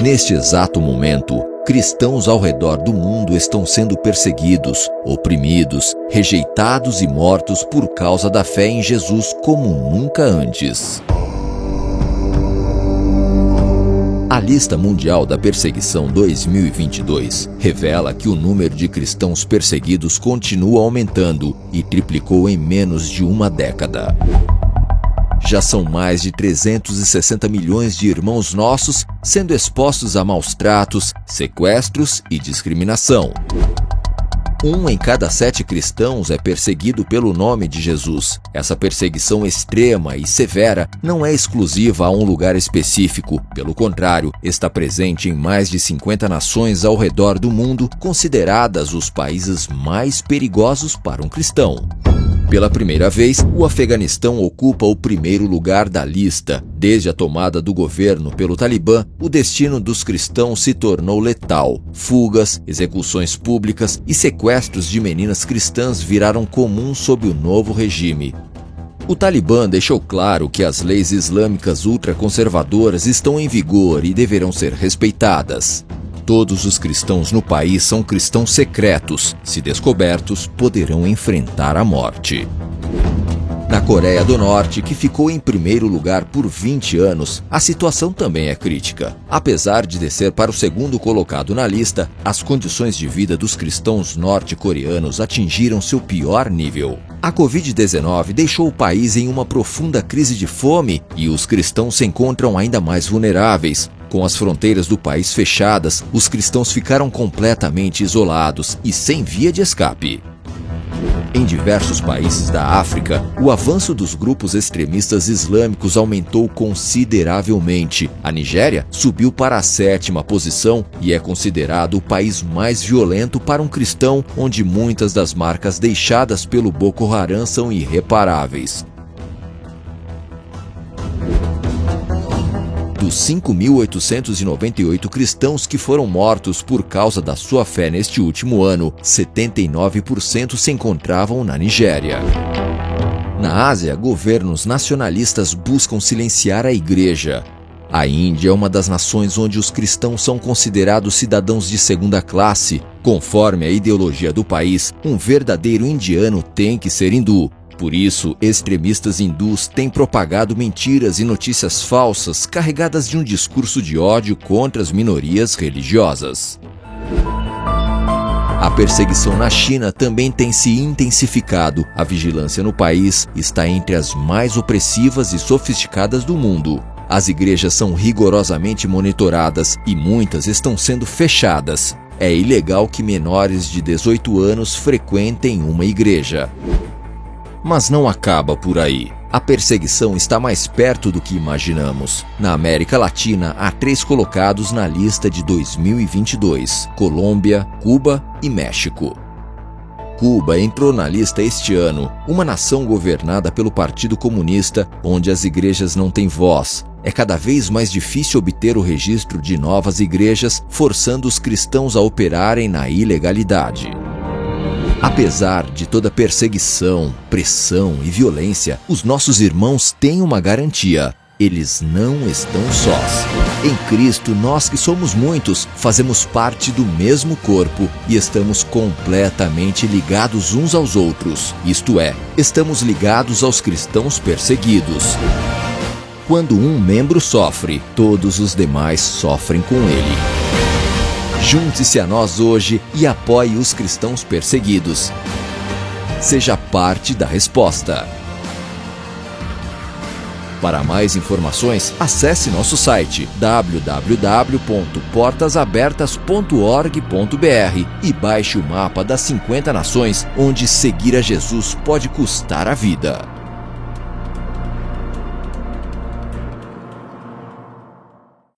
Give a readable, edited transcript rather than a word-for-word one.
Neste exato momento, cristãos ao redor do mundo estão sendo perseguidos, oprimidos, rejeitados e mortos por causa da fé em Jesus como nunca antes. A Lista Mundial da Perseguição 2022 revela que o número de cristãos perseguidos continua aumentando e triplicou em menos de uma década. Já são mais de 360 milhões de irmãos nossos sendo expostos a maus tratos, sequestros e discriminação. 1 em cada 7 cristãos é perseguido pelo nome de Jesus. Essa perseguição extrema e severa não é exclusiva a um lugar específico. Pelo contrário, está presente em mais de 50 nações ao redor do mundo, consideradas os países mais perigosos para um cristão. Pela primeira vez, o Afeganistão ocupa o primeiro lugar da lista. Desde a tomada do governo pelo Talibã, o destino dos cristãos se tornou letal. Fugas, execuções públicas e sequestros de meninas cristãs viraram comuns sob o novo regime. O Talibã deixou claro que as leis islâmicas ultraconservadoras estão em vigor e deverão ser respeitadas. Todos os cristãos no país são cristãos secretos. Se descobertos, poderão enfrentar a morte. Na Coreia do Norte, que ficou em primeiro lugar por 20 anos, a situação também é crítica. Apesar de descer para o segundo colocado na lista, as condições de vida dos cristãos norte-coreanos atingiram seu pior nível. A Covid-19 deixou o país em uma profunda crise de fome e os cristãos se encontram ainda mais vulneráveis. Com as fronteiras do país fechadas, os cristãos ficaram completamente isolados e sem via de escape. Em diversos países da África, o avanço dos grupos extremistas islâmicos aumentou consideravelmente. A Nigéria subiu para a 7ª posição e é considerado o país mais violento para um cristão, onde muitas das marcas deixadas pelo Boko Haram são irreparáveis. Dos 5.898 cristãos que foram mortos por causa da sua fé neste último ano, 79% se encontravam na Nigéria. Na Ásia, governos nacionalistas buscam silenciar a igreja. A Índia é uma das nações onde os cristãos são considerados cidadãos de segunda classe. Conforme a ideologia do país, um verdadeiro indiano tem que ser hindu. Por isso, extremistas hindus têm propagado mentiras e notícias falsas carregadas de um discurso de ódio contra as minorias religiosas. A perseguição na China também tem se intensificado. A vigilância no país está entre as mais opressivas e sofisticadas do mundo. As igrejas são rigorosamente monitoradas e muitas estão sendo fechadas. É ilegal que menores de 18 anos frequentem uma igreja. Mas não acaba por aí. A perseguição está mais perto do que imaginamos. Na América Latina, há 3 colocados na lista de 2022: Colômbia, Cuba e México. Cuba entrou na lista este ano, uma nação governada pelo Partido Comunista, onde as igrejas não têm voz. É cada vez mais difícil obter o registro de novas igrejas, forçando os cristãos a operarem na ilegalidade. Apesar de toda perseguição, pressão e violência, os nossos irmãos têm uma garantia: eles não estão sós. Em Cristo, nós que somos muitos, fazemos parte do mesmo corpo e estamos completamente ligados uns aos outros. Isto é, estamos ligados aos cristãos perseguidos. Quando um membro sofre, todos os demais sofrem com ele. Junte-se a nós hoje e apoie os cristãos perseguidos. Seja parte da resposta. Para mais informações, acesse nosso site www.portasabertas.org.br e baixe o mapa das 50 nações onde seguir a Jesus pode custar a vida.